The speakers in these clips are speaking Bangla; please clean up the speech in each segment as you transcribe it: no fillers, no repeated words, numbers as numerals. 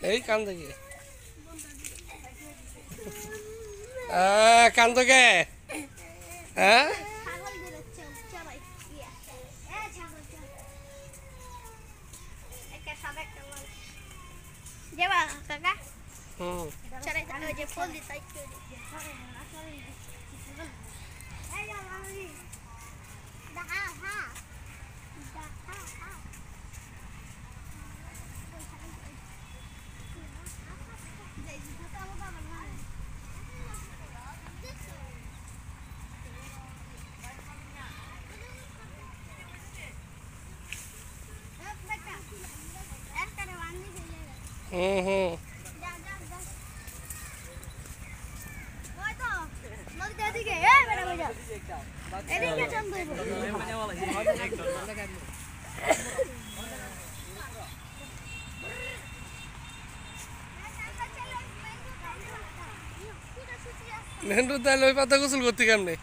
এই কান্দে কে কান্দ কে হ্যাঁ মেহেন্দ্র তাহলে ওই পাতা গোসল করতে কেমনে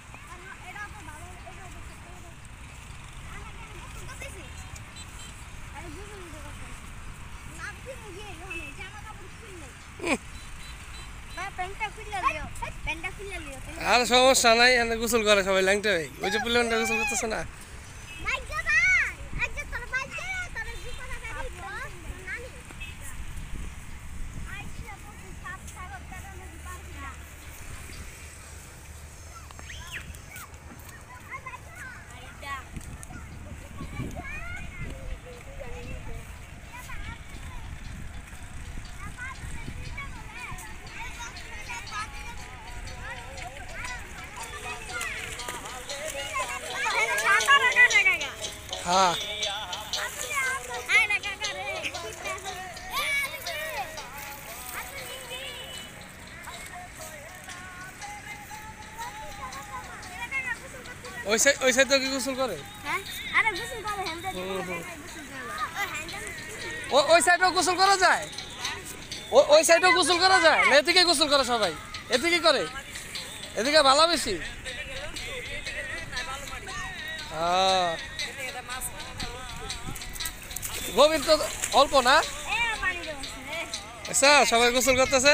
আর সমস্যা নাই এনে গোসল করে সবাই ল্যাংটা ভাই ওই যে প্লেনটা গোসল করতেছে না হ্যাঁ ওই সাইড কি গোসল করে ওই সাইডেও গোসল করা যায় ওই সাইডেও গোসল করা যায় না এদিকে গোসল করে সবাই এদিকে করে এদিকে ভালো বেশি গভীর তো অল্প না আচ্ছা সবাই গোসল করতেছে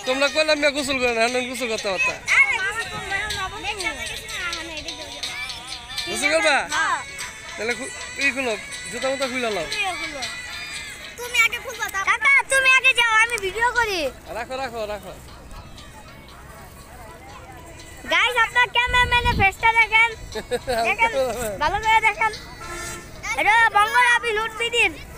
তোমরা কইলাম না গোসল করে না গোসল করতে পারতা গোসল করবা তাহলে ই খুলো জুতা মতো খুলে নাও তুমি আগে যাও আমি ভিডিও করি রাখো রাখো রাখো গাইস আপনারা ক্যামেরাম্যানের ফেসটা দেখেন দেখেন ভালো করে দেখেন এটা বঙ্গরাবি লুটবিদিন